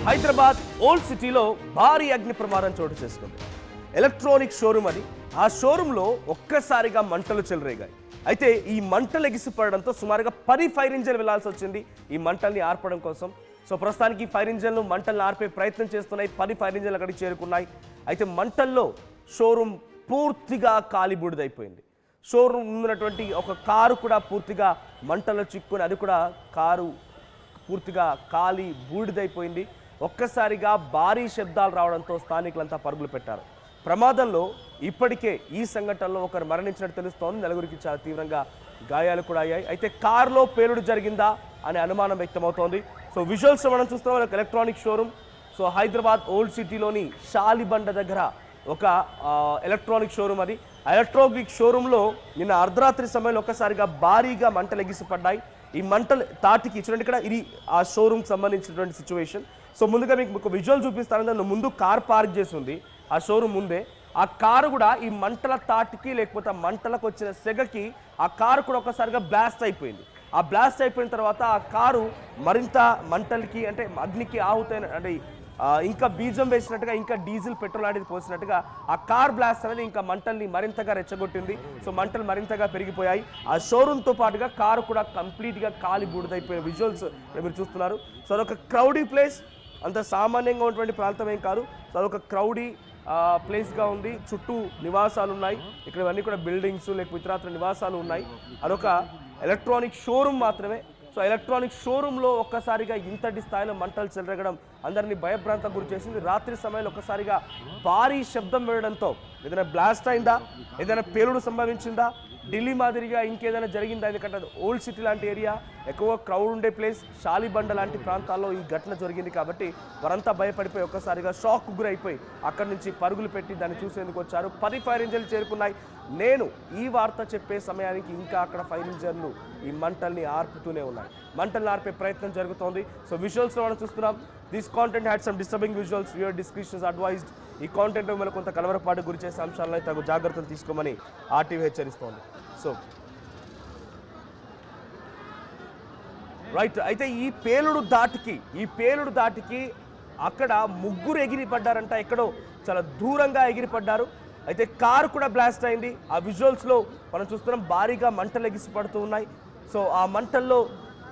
Hyderabad old సిటీలో భారీ అగ్ని ప్రమాదం చోటు చేసుకుంది. ఎలక్ట్రానిక్ షోరూమ్ అది. ఆ షోరూంలో ఒక్కసారిగా మంటలు చెలరేగాయి. అయితే ఈ మంటలు ఎగిసిపడడంతో సుమారుగా 10 ఫైర్ ఇంజన్లు వెళ్లాల్సి వచ్చింది ఈ మంటల్ని ఆర్పడం కోసం. సో ప్రస్తుతానికి ఫైర్ ఇంజన్లు మంటలను ఆర్పే ప్రయత్నం చేస్తున్నాయి. 10 ఫైర్ ఇంజన్లు అక్కడికి చేరుకున్నాయి. అయితే మంటల్లో షోరూమ్ పూర్తిగా కాలి బూడిదైపోయింది. షోరూమ్ ఉన్నటువంటి ఒక కారు కూడా పూర్తిగా మంటల్లో చిక్కుని అది కూడా కారు పూర్తిగా కాలి బూడిదైపోయింది. ఒక్కసారిగా భారీ శబ్దాలు రావడంతో స్థానికులంతా పరుగులు పెట్టారు. ప్రమాదంలో ఇప్పటికే ఈ సంఘటనలో ఒకరు మరణించినట్టు తెలుస్తోంది. నలుగురికి చాలా తీవ్రంగా గాయాలు కూడా అయ్యాయి. అయితే కారులో పేలుడు జరిగిందా అనే అనుమానం వ్యక్తమవుతోంది. సో విజువల్స్ మనం చూస్తున్నాం. Electronic showroom. So Hyderabad old సిటీలోని షాలిబండ దగ్గర ఒక ఎలక్ట్రానిక్ షోరూమ్ అది. ఎలక్ట్రానిక్ షోరూంలో నిన్న అర్ధరాత్రి సమయంలో ఒక్కసారిగా భారీగా మంటలు ఎగిసిపడ్డాయి. ఈ మంటలు తాటికి చూడండి, ఇక్కడ ఇది ఆ షోరూమ్కి సంబంధించినటువంటి సిచ్యువేషన్. సో ముందుగా మీకు ఒక విజువల్ చూపిస్తాను. దాని ముందు కార్ పార్క్ చేసి ఉంది ఆ షోరూమ్ ముందే. ఆ కారు కూడా ఈ మంటల తాటికి లేకపోతే మంటలకు వచ్చిన సెగకి ఆ కారు కూడా ఒకసారిగా బ్లాస్ట్ అయిపోయింది. ఆ బ్లాస్ట్ అయిపోయిన తర్వాత ఆ కారు మరింత మంటలకి అంటే అగ్నికి ఆహుతైన అంటే ఇంకా బీజం వేసినట్టుగా ఇంకా డీజిల్ పెట్రోల్ అనేది పోసినట్టుగా ఆ కార్ బ్లాస్ట్ అనేది ఇంకా మంటల్ని మరింతగా రెచ్చగొట్టింది. సో మంటలు మరింతగా పెరిగిపోయాయి. ఆ షోరూమ్తో పాటుగా కారు కూడా కంప్లీట్గా కాలి బూడిదైపోయిన విజువల్స్ మీరు చూస్తున్నారు. సో అదొక క్రౌడీ ప్లేస్, అంత సామాన్యంగా ఉన్నటువంటి ప్రాంతం ఏం కాదు. సో అదొక క్రౌడీ ప్లేస్గా ఉంది. చుట్టూ నివాసాలు ఉన్నాయి. ఇక్కడ ఇవన్నీ కూడా బిల్డింగ్స్ లేకపోతే ఇతరత్ర నివాసాలు ఉన్నాయి. అదొక ఎలక్ట్రానిక్ షోరూమ్ మాత్రమే. సో ఎలక్ట్రానిక్ షోరూంలో ఒక్కసారిగా ఇంతటి స్థాయిలో మంటలు చెలరగడం అందరినీ భయభ్రాంతకు గురి చేసింది. రాత్రి సమయంలో ఒక్కసారిగా భారీ శబ్దం వేయడంతో ఏదైనా బ్లాస్ట్ అయిందా, ఏదైనా పేలుడు సంభవించిందా, ఢిల్లీ మాదిరిగా ఇంకేదైనా జరిగిందా? ఎందుకంటే ఓల్డ్ సిటీ లాంటి ఏరియా, ఎక్కువ క్రౌడ్ ఉండే ప్లేస్, షాలిబండ లాంటి ప్రాంతాల్లో ఈ ఘటన జరిగింది కాబట్టి వారంతా భయపడిపోయి ఒక్కసారిగా షాక్ గురైపోయి అక్కడి నుంచి పరుగులు పెట్టి దాన్ని చూసేందుకు వచ్చారు. 10 ఫైర్ ఇంజన్లు చేరుకున్నాయి. నేను ఈ వార్త చెప్పే సమయానికి ఇంకా అక్కడ ఫైర్ ఇంజన్లు ఈ మంటల్ని ఆర్పుతూనే ఉన్నాయి. మంటల్ని ఆర్పే ప్రయత్నం జరుగుతోంది. సో విజువల్స్లో మనం చూస్తున్నాం. This content had some disturbing visuals. Your descriptions advised. ఈ కాంటెంట్ మిమ్మల్ని కొంత కలవరపాటు గురి చేసే అంశాలను తగు జాగ్రత్తలు తీసుకోమని ఆర్టీవీ హెచ్చరిస్తోంది. So right. అయితే ఈ పేలుడు దాటికి అక్కడ ముగ్గురు ఎగిరిపడ్డారంట. ఎక్కడో చాలా దూరంగా ఎగిరిపడ్డారు. అయితే కారు కూడా బ్లాస్ట్ అయింది. ఆ విజువల్స్లో మనం చూస్తున్నాం. భారీగా మంటలు ఎగిసిపడుతూ ఉన్నాయి. సో ఆ మంటల్లో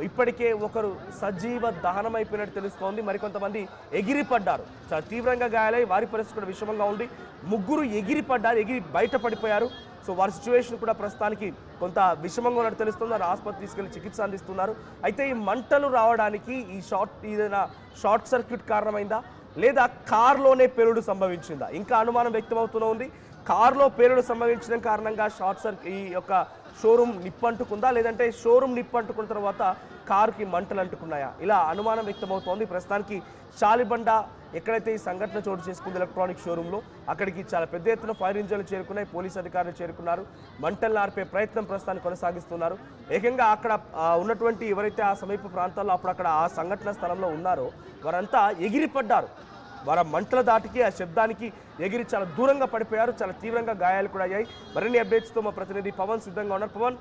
ఇప్పటికే ఒకరు సజీవ దహనం అయిపోయినట్టు తెలుస్తోంది. మరికొంతమంది ఎగిరిపడ్డారు. చాలా తీవ్రంగా గాయాలై వారి పరిస్థితి కూడా విషమంగా ఉంది. ముగ్గురు ఎగిరిపడ్డారు, ఎగిరి బయటపడిపోయారు. సో వారి సిచ్యువేషన్ కూడా ప్రస్తుతానికి కొంత విషమంగా ఉన్నట్టు తెలుస్తుంది. వారు ఆసుపత్రి తీసుకెళ్లి చికిత్స అందిస్తున్నారు. అయితే ఈ మంటలు రావడానికి ఏదైనా షార్ట్ సర్క్యూట్ కారణమైందా లేదా కారులోనే పేలుడు సంభవించిందా ఇంకా అనుమానం వ్యక్తమవుతూనే ఉంది. కారులో పేలుడు సంభవించడం కారణంగా ఈ యొక్క షోరూమ్ నిప్పంటుకుందా, లేదంటే షోరూమ్ నిప్పంటుకున్న తర్వాత కారుకి మంటలు అంటుకున్నాయా, ఇలా అనుమానం వ్యక్తమవుతోంది. ప్రస్తుతానికి షాలిబండ ఎక్కడైతే ఈ సంఘటన చోటు చేసుకుంది ఎలక్ట్రానిక్ షోరూంలో, అక్కడికి చాలా పెద్ద ఎత్తున ఫైర్ ఇంజన్లు చేరుకున్నాయి. పోలీసు అధికారులు చేరుకున్నారు. మంటలను ఆర్పే ప్రయత్నం ప్రస్తుతానికి కొనసాగిస్తున్నారు. ఏకంగా అక్కడ ఉన్నటువంటి ఎవరైతే ఆ సమీప ప్రాంతాల్లో అక్కడ ఆ సంఘటన స్థలంలో ఉన్నారో వారంతా ఎగిరిపడ్డారు. వారు మంటల దాటికి ఆ శబ్దానికి ఎగిరి చాలా దూరంగా పడిపోయారు. చాలా తీవ్రంగా గాయాలు కూడా అయ్యాయి. మరిన్ని అప్డేట్స్తో మా ప్రతినిధి పవన్ సిద్ధంగా ఉన్నారు. పవన్,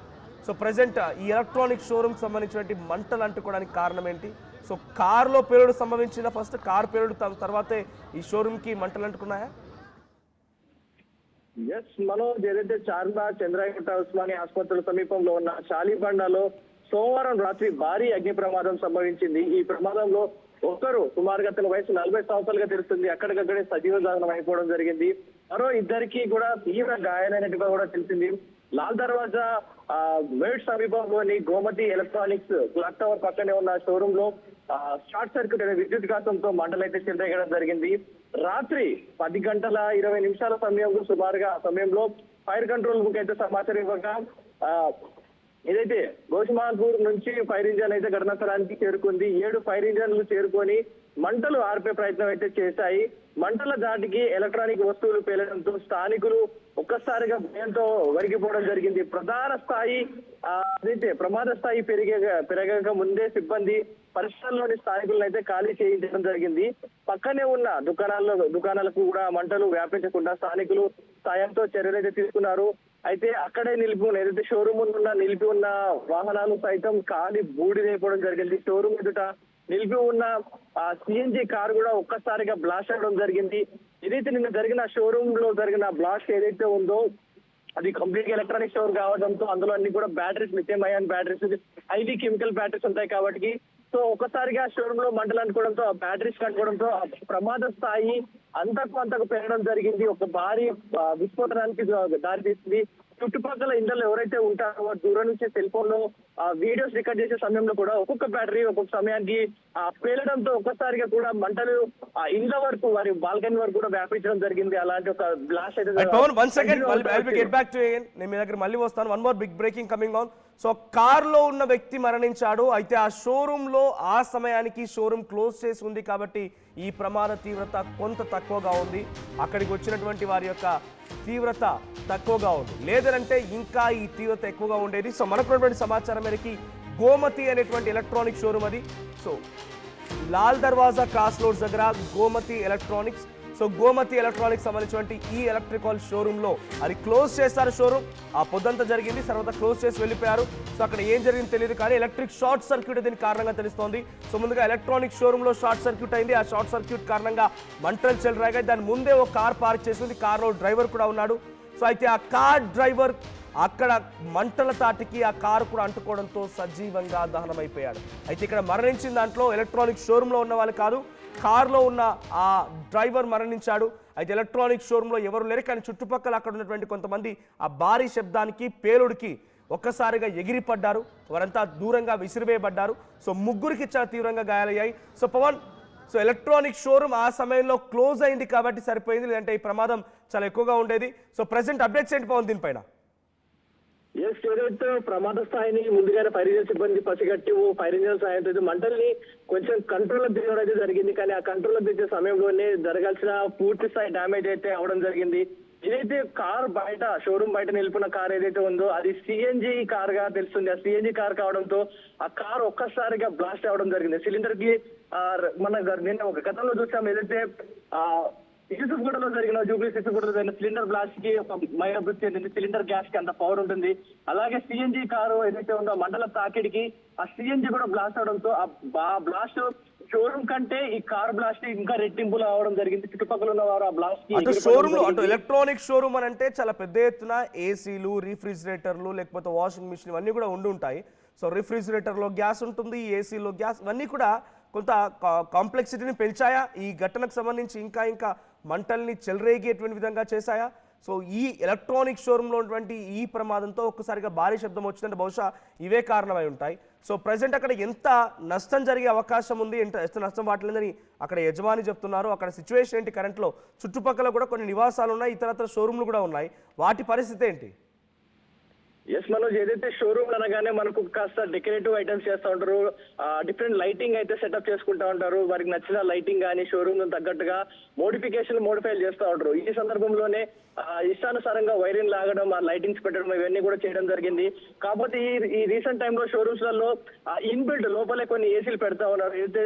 సో ప్రజెంట్ ఈ ఎలక్ట్రానిక్ షోరూమ్ సంబంధించినటువంటి మంటలు అంటుకోవడానికి కారణం ఏంటి? సో కారులో పేలుడు సంభవించిన ఫస్ట్ కారు పేలుడు తర్వాతే ఈ షోరూమ్కి మంటలు అంటుకున్నాయా? ఎస్ మనోజ్, ఏదైతే చార్మినార్, చంద్రాయగుట్ట, ఉస్మానియా ఆసుపత్రుల సమీపంలో ఉన్న షాలిబండలో సోమవారం రాత్రి భారీ అగ్ని ప్రమాదం సంభవించింది. ఈ ప్రమాదంలో ఒకరు సుమారుగా అతని వయసు 40 సంవత్సరాలుగా తెలుస్తుంది, అక్కడికక్కడే సజీవ దహనం అయిపోవడం జరిగింది. మరో ఇద్దరికి కూడా తీవ్ర గాయాలైనట్టుగా కూడా తెలిసింది. లాల్ దర్వాజా వేడ్ సమీపంలోని గోమతి ఎలక్ట్రానిక్స్ క్లాక్ టవర్ పక్కనే ఉన్న షోరూమ్ లో షార్ట్ సర్క్యూట్ అనే విద్యుత్ ఘాతంతో మంటలైతే చెలరేగడం జరిగింది. రాత్రి 10 గంటల 20 నిమిషాల సమయంలో ఫైర్ కంట్రోల్ బుక్ అయితే సమాచారం ఇవ్వగా ఏదైతే గోషమాన్పూర్ నుంచి ఫైర్ ఇంజన్ అయితే ఘటనా స్థలానికి చేరుకుంది. 7 ఫైర్ ఇంజన్లు చేరుకొని మంటలు ఆర్పే ప్రయత్నం అయితే చేశాయి. మంటల దాటికి ఎలక్ట్రానిక్ వస్తువులు పేలడంతో స్థానికులు ఒక్కసారిగా భయంతో వణికిపోవడం జరిగింది. ప్రమాద స్థాయి పెరగక ముందే సిబ్బంది పరిసరాల్లోని స్థానికులను అయితే ఖాళీ చేయించడం జరిగింది. పక్కనే ఉన్న దుకాణాలకు కూడా మంటలు వ్యాపించకుండా స్థానికులు సాయంతో చర్యలు అయితే తీసుకున్నారు. అయితే అక్కడే ఏదైతే షోరూమ్ నిలిపి ఉన్న వాహనాలు సైతం కాలి బూడిదైపోవడం జరిగింది. షోరూమ్ ఎదుట నిలిపి ఉన్న ఆ సిఎన్జి కార్ కూడా ఒక్కసారిగా బ్లాస్ట్ అవ్వడం జరిగింది. ఏదైతే నిన్న జరిగిన షోరూమ్ లో జరిగిన బ్లాస్ట్ ఏదైతే ఉందో అది కంప్లీట్ గా ఎలక్ట్రానిక్ స్టోర్ కావడంతో అందులో అన్ని కూడా batteries, lithium ion batteries, highly chemical batteries ఉంటాయి కాబట్టి సో ఒక్కసారిగా షోరూమ్ లో మంటలు అనుకోవడంతో ఆ బ్యాటరీస్ కట్టుకోవడంతో ఆ ప్రమాద స్థాయి అంతకు పెరగడం జరిగింది. ఒక భారీ విస్ఫోటనానికి దారితీసింది. చుట్టుపక్కల ఇండ్లలో ఎవరైతే ఉంటారో దూరం నుంచి సెల్ ఫోన్ లో వీడియోస్ రికార్డ్ చేసే సమయంలో కూడా ఒక్కొక్క బ్యాటరీ ఒక్కొక్క సమయానికి పేలడంతో ఒక్కసారిగా కూడా మంటలు ఇండ్ల వరకు వారి బాల్కనీ వరకు కూడా వ్యాపించడం జరిగింది. అలాంటి ఒక బ్లాస్ట్ అయితే Pavan one second get back to again. నేను మీ దగ్గర మళ్ళీ వస్తాను. One more big breaking coming on. So car లో ఉన్న వ్యక్తి మరణించాడు. అయితే ఆ షోరూమ్ లో ఆ సమయానికి షోరూమ్ క్లోజ్ చేసి ఉంది కాబట్టి ఈ ప్రమాద తీవ్రత కొంత తక్కువగా ఉంది. అక్కడికి వచ్చినటువంటి వారి యొక్క తీవ్రత తక్కువగా ఉంది. లేదంటే ఇంకా ఈ తీవ్రత ఎక్కువగా ఉండేది. సో మనకున్నటువంటి సమాచారం మేరకి గోమతి అనేటువంటి ఎలక్ట్రానిక్ షోరూమ్ అది. So Lal Darwaza cross roads దగ్గర Gomathi electronics. So Gomathi electronics సంబంధించినటువంటి ఈ ఎలక్ట్రికల్ షోరూమ్ లో అది క్లోజ్ చేస్తారు. షోరూమ్ ఆ పొద్దంతా జరిగింది, తర్వాత క్లోజ్ చేసి వెళ్ళిపోయారు. సో అక్కడ ఏం జరిగింది తెలియదు, కానీ ఎలక్ట్రిక్ షార్ట్ సర్క్యూట్ దీని కారణంగా తెలుస్తోంది. సో ముందుగా ఎలక్ట్రానిక్ షోరూమ్ లో షార్ట్ సర్క్యూట్ అయింది. ఆ షార్ట్ సర్క్యూట్ కారణంగా మంటలు చెలరేగాయి. దాని ముందే ఒక కార్ పార్క్ చేసింది, కార్లో డ్రైవర్ కూడా ఉన్నాడు. సో అయితే ఆ కార్ డ్రైవర్ అక్కడ మంటల తాటికి ఆ కారు కూడా అంటుకోవడంతో సజీవంగా దహనమైపోయాడు. అయితే ఇక్కడ మరణించిన దాంట్లో ఎలక్ట్రానిక్ షోరూంలో ఉన్న వాళ్ళు కాదు, కారులో ఉన్న ఆ డ్రైవర్ మరణించాడు. అయితే ఎలక్ట్రానిక్ షోరూంలో ఎవరు లేరు, కానీ చుట్టుపక్కల అక్కడ ఉన్నటువంటి కొంతమంది ఆ భారీ శబ్దానికి పేలుడికి ఒక్కసారిగా ఎగిరిపడ్డారు. వారంతా దూరంగా విసిరివేయబడ్డారు. సో ముగ్గురికి చాలా తీవ్రంగా గాయాలయ్యాయి. So Pavan, so electronic showroom ఆ సమయంలో క్లోజ్ అయింది కాబట్టి సరిపోయింది, లేదంటే ఈ ప్రమాదం చాలా ఎక్కువగా ఉండేది. సో ప్రెసెంట్ అప్డేట్స్ ఏంటి పవన్ దీనిపైన? ఏదైతే ప్రమాద స్థాయిని ముందుగానే ఫైర్ ఇంజిన్ సిబ్బంది పసిగట్టి ఫైర్ ఇంజిన్ సాయంతో మంటల్ని కొంచెం కంట్రోల్ తీయడం అయితే జరిగింది. కానీ ఆ కంట్రోల్ తెచ్చే సమయంలోనే జరగాల్సిన పూర్తి స్థాయి డ్యామేజ్ అయితే అవడం జరిగింది. ఏదైతే కార్ బయట షోరూమ్ బయట నిలిపిన కార్ ఏదైతే ఉందో అది సిఎన్జి కార్ గా తెలుస్తుంది. ఆ సిఎన్జి కార్ కావడంతో ఆ కార్ ఒక్కసారిగా బ్లాస్ట్ అవడం జరిగింది. సిలిండర్ కి నిన్న ఒక గతంలో చూసాం, ఏదైతే యూసుఫ్గూడలో జరిగిన యూసుఫ్గూడలో జరిగిన సిలిండర్ బ్లాస్ట్ కి ఒక మైనర్ మృతి చెందింది. సిలిండర్ గ్యాస్ కి అంత పవర్ ఉంటుంది. అలాగే సిఎన్జి కారు ఏదైతే ఉందో మండల తాకిడికి ఆ సిఎన్జి కూడా బ్లాస్ట్ అవడంతో ఆ బ్లాస్ట్ షోరూమ్ కంటే ఈ కార్ బ్లాస్ట్ ఇంకా రెట్టింపులు అవడం జరిగింది. చుట్టుపక్కల ఉన్న వారు ఆ బ్లాస్ట్ కి షోరూమ్ లో అటు ఎలక్ట్రానిక్ షోరూమ్ అని అంటే చాలా పెద్ద ఎత్తున ఏసీలు, రిఫ్రిజిరేటర్లు, లేకపోతే వాషింగ్ మిషన్ ఇవన్నీ కూడా ఉండి ఉంటాయి. సో రిఫ్రిజిరేటర్ లో గ్యాస్ ఉంటుంది, ఏసీలో గ్యాస్, ఇవన్నీ కూడా కొంత కాంప్లెక్సిటీని పెంచాయా? ఈ ఘటనకు సంబంధించి ఇంకా మంటల్ని చెలరేగేటువంటి విధంగా చేశాయా? సో ఈ ఎలక్ట్రానిక్ షోరూంలో ఉన్నటువంటి ఈ ప్రమాదంతో ఒక్కసారిగా భారీ శబ్దం వచ్చిందంటే బహుశా ఇవే కారణమై ఉంటాయి. సో ప్రజెంట్ అక్కడ ఎంత నష్టం జరిగే అవకాశం ఉంది, ఎంత నష్టం వాటిల్లేదని అక్కడ యజమాని చెప్తున్నారు. అక్కడ సిచ్యువేషన్ ఏంటి కరెంట్లో? చుట్టుపక్కల కూడా కొన్ని నివాసాలు ఉన్నాయి, ఇతరత్ర షోరూమ్లు కూడా ఉన్నాయి, వాటి పరిస్థితి ఏంటి? ఎస్ మనోజ్, ఏదైతే షోరూమ్ అనగానే మనకు కాస్త డెకరేటివ్ ఐటమ్స్ చేస్తూ ఉంటారు, డిఫరెంట్ లైటింగ్ అయితే సెటప్ చేసుకుంటా ఉంటారు. వారికి నచ్చిన లైటింగ్ కానీ షోరూమ్ తగ్గట్టుగా మోడిఫైలు చేస్తూ ఉంటారు. ఈ సందర్భంలోనే ఇష్టానుసారంగా వైరింగ్ లాగడం, ఆ లైటింగ్స్ పెట్టడం ఇవన్నీ కూడా చేయడం జరిగింది. కాకపోతే ఈ రీసెంట్ టైంలో షోరూమ్స్ లలో ఇన్బిల్డ్ లోపలే కొన్ని ఏసీలు పెడతా ఉన్నారు. ఏదైతే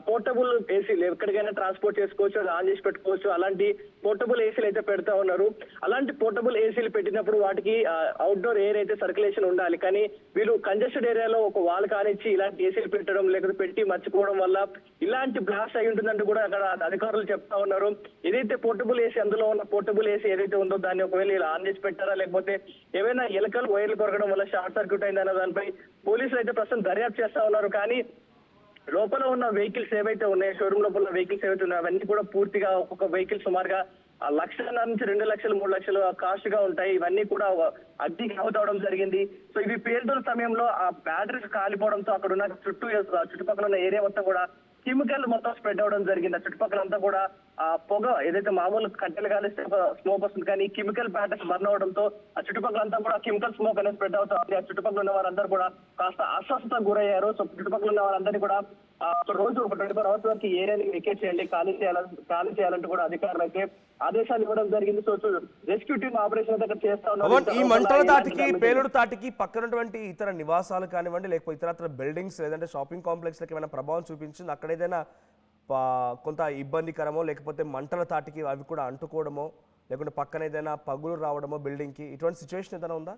పోర్టబుల్ ఏసీలు ఎక్కడికైనా ట్రాన్స్పోర్ట్ చేసుకోవచ్చు, అది ఆన్ చేసి పెట్టుకోవచ్చు, అలాంటి పోర్టబుల్ ఏసీలు అయితే పెడతా ఉన్నారు. అలాంటి పోర్టబుల్ ఏసీలు పెట్టినప్పుడు వాటికి అవుట్డోర్ ఎయిర్ అయితే సర్క్యులేషన్ ఉండాలి. కానీ వీళ్ళు కంజెస్టెడ్ ఏరియాలో ఒక వాల్ కానిచ్చి ఇలాంటి ఏసీలు పెట్టడం, లేకపోతే పెట్టి మర్చిపోవడం వల్ల ఇలాంటి బ్లాస్ట్ అయి ఉంటుందంటూ కూడా అక్కడ అధికారులు చెప్తా ఉన్నారు. ఏదైతే పోర్టబుల్ ఏసీ, అందులో ఉన్న పోర్టబుల్ ఏసీ ఏదైతే ఉందో దాన్ని ఒకవేళ ఇలా ఆన్ చేసి పెట్టారా, లేకపోతే ఏవైనా ఎలకలు వైర్లు కొరగడం వల్ల షార్ట్ సర్క్యూట్ అయిందన్న దానిపై పోలీసులు అయితే ప్రస్తుతం దర్యాప్తు చేస్తా ఉన్నారు. కానీ లోపల ఉన్న వెహికల్స్ ఏవైతే ఉన్నాయో, షోరూమ్ లోపల ఉన్న వెహికల్స్ ఏవైతే ఉన్నాయో అవన్నీ కూడా పూర్తిగా ఒక్కొక్క వెహికల్ సుమారుగా 1,00,000 నుంచి 2 లక్షలు 3 లక్షలు కాస్ట్ గా ఉంటాయి. ఇవన్నీ కూడా అగ్నికి అవుతవడం జరిగింది. సో ఇవి పేలుతున్న సమయంలో ఆ బ్యాటరీస్ కాలిపోవడంతో అక్కడ ఉన్న చుట్టుపక్కల ఉన్న ఏరియా మొత్తం కూడా కెమికల్ మొత్తం స్ప్రెడ్ అవడం జరిగింది. ఆ చుట్టుపక్కలంతా కూడా ఆ పొగ ఏదైతే మామూలు కట్టెలు కాలిస్తే స్మోక్ వస్తుంది, కానీ కెమికల్ బ్యాటరీస్ బర్న్ అవడంతో ఆ చుట్టుపక్కలంతా కూడా కెమికల్ స్మోక్ అనేది స్ప్రెడ్ అవుతుంది. ఆ చుట్టుపక్కల ఉన్న వారందరూ కూడా కాస్త అస్వస్థతకు గురయ్యారు. సో చుట్టుపక్కల ఉన్న వారందరినీ కూడా రోజు ఒక 24 అవర్స్ వరకు ఏరియాని వెకేట్ చేయండి, ఖాళీ చేయాలంటూ కూడా అధికారులు అయితే ఆదేశాలు ఇవ్వడం జరిగింది. సో రెస్క్యూ టీమ్ ఆపరేషన్ అయితే చేస్తా ఉన్నారు. ఈ మంటల తాటికి, పేలుడు తాటికి పక్కనటువంటి ఇతర నివాసాలు కానివ్వండి, లేకపోతే ఇతరత్ర బిల్డింగ్స్ లేదంటే షాపింగ్ కాంప్లెక్స్లకి ఏమైనా ప్రభావం చూపించింది? అక్కడ ఏదైనా కొంత ఇబ్బందికరమో, లేకపోతే మంటల తాటికి అవి కూడా అంటుకోవడమో, లేకుంటే పక్కన ఏదైనా పగులు రావడమో బిల్డింగ్కి, ఇటువంటి సిచ్యువేషన్ ఏదైనా ఉందా?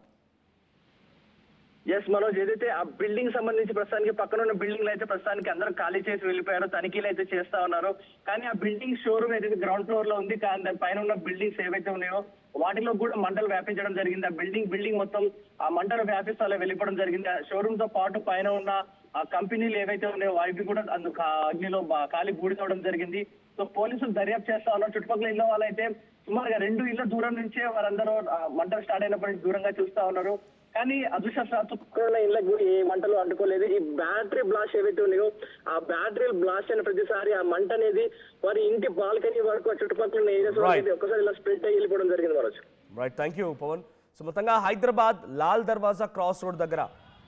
ఎస్ మనోజ్, ఏదైతే ఆ బిల్డింగ్ సంబంధించి ప్రస్తుతానికి పక్కన ఉన్న బిల్డింగ్ అయితే ప్రస్తుతానికి అందరూ ఖాళీ చేసి వెళ్ళిపోయారు, తనిఖీలు అయితే చేస్తా ఉన్నారు. కానీ ఆ బిల్డింగ్ షోరూమ్ ఏదైతే గ్రౌండ్ ఫ్లోర్ లో ఉంది, కానీ దాని పైన ఉన్న బిల్డింగ్స్ ఏవైతే ఉన్నాయో వాటిలో కూడా మంటలు వ్యాపించడం జరిగింది. ఆ బిల్డింగ్ మొత్తం ఆ మంటలు వ్యాపిస్తూ అలా వెళ్ళిపోవడం జరిగింది. ఆ షోరూమ్ తో పాటు పైన ఉన్న ఆ కంపెనీలు ఏవైతే ఉన్నాయో అవి కూడా అందుకు అగ్నిలో కాలి బూడిదవడం జరిగింది. సో పోలీసులు దర్యాప్తు చేస్తా ఉన్నారు. చుట్టుపక్కల ఇళ్ళ వాళ్ళైతే సుమారుగా 2 ఇళ్ల దూరం నుంచే వారందరూ మంటలు స్టార్ట్ అయినప్పటి నుంచి దూరంగా చూస్తా ఉన్నారు. కానీ అదృష్టవశాత్తు పక్కన ఇళ్లకు ఏ మంటలు అంటుకోలేదు. ఈ బ్యాటరీ బ్లాస్ట్ ఏవైతే ఉన్నాయో ఆ బ్యాటరీ బ్లాస్ట్ అయిన ప్రతిసారి ఆ మంట అనేది వారి ఇంటి బాల్కనీ వరకు చుట్టుపక్కల ఉన్న ఏరియాస్ వరకు ఒకసారి ఇలా స్ప్రెడ్ అయ్యి వెళ్ళిపోవడం జరిగింది Manoj. Right, thank you Pavan. So మొత్తంగా హైదరాబాద్ లాల్ దర్వాజా క్రాస్ రోడ్ దగ్గర,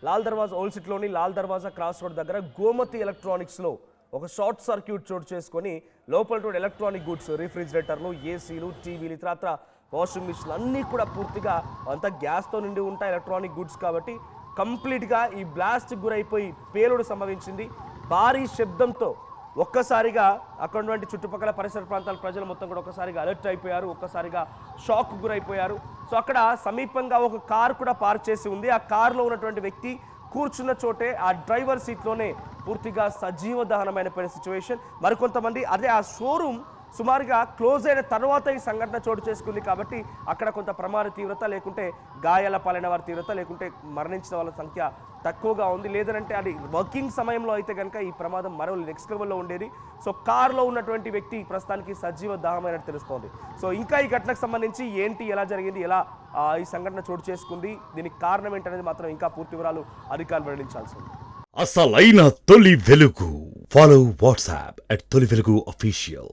లాల్ దర్వాజా ఓల్డ్ సిటీలోని లాల్ దర్వాజా క్రాస్ రోడ్ దగ్గర గోమతి ఎలక్ట్రానిక్స్లో ఒక షార్ట్ సర్క్యూట్ చోటు చేసుకొని లోపల ఎలక్ట్రానిక్ గుడ్స్, రిఫ్రిజిరేటర్లు, ఏసీలు, టీవీలు, ఇతరత్ర వాషింగ్ మిషన్లు అన్నీ కూడా పూర్తిగా అంతా గ్యాస్తో నిండి ఉంటాయి, ఎలక్ట్రానిక్ గుడ్స్ కాబట్టి కంప్లీట్గా ఈ బ్లాస్ట్కి గురైపోయి పేలుడు సంభవించింది. భారీ శబ్దంతో ఒక్కసారిగా అక్కడ ఉన్నటువంటి చుట్టుపక్కల పరిసర ప్రాంతాల ప్రజలు మొత్తం కూడా ఒక్కసారిగా అలర్ట్ అయిపోయారు, ఒక్కసారిగా షాక్ గురైపోయారు. సో అక్కడ సమీపంగా ఒక కార్ కూడా పార్క్ చేసి ఉంది. ఆ కార్లో ఉన్నటువంటి వ్యక్తి కూర్చున్న చోటే ఆ డ్రైవర్ సీట్లోనే పూర్తిగా సజీవ దహనమైన సిచ్యువేషన్. మరికొంతమంది అదే ఆ షోరూమ్ సుమారుగా క్లోజ్ అయిన తర్వాత ఈ సంఘటన చోటు చేసుకుంది కాబట్టి అక్కడ కొంత ప్రమాద తీవ్రత, లేకుంటే గాయాల పాలైన వారి తీవ్రత, లేకుంటే మరణించిన వాళ్ళ సంఖ్య తక్కువగా ఉంది. లేదంటే అది వర్కింగ్ సమయంలో అయితే కనుక ఈ ప్రమాదం మరో నెక్స్ట్ లెవెల్లో ఉండేది. సో కార్లో ఉన్నటువంటి వ్యక్తి ప్రస్తుతానికి సజీవ దహనమైనట్టు తెలుస్తోంది. సో ఇంకా ఈ ఘటనకు సంబంధించి ఏంటి, ఎలా జరిగింది, ఎలా ఈ సంఘటన చోటు చేసుకుంది, దీనికి కారణం ఏంటనేది మాత్రం ఇంకా పూర్తి వివరాలు అధికారులు వెల్లడించాల్సి ఉంది. అసలైన తొలి వెలుగు. ఫాలో వాట్సాప్ @తొలి వెలుగు అఫీషియల్.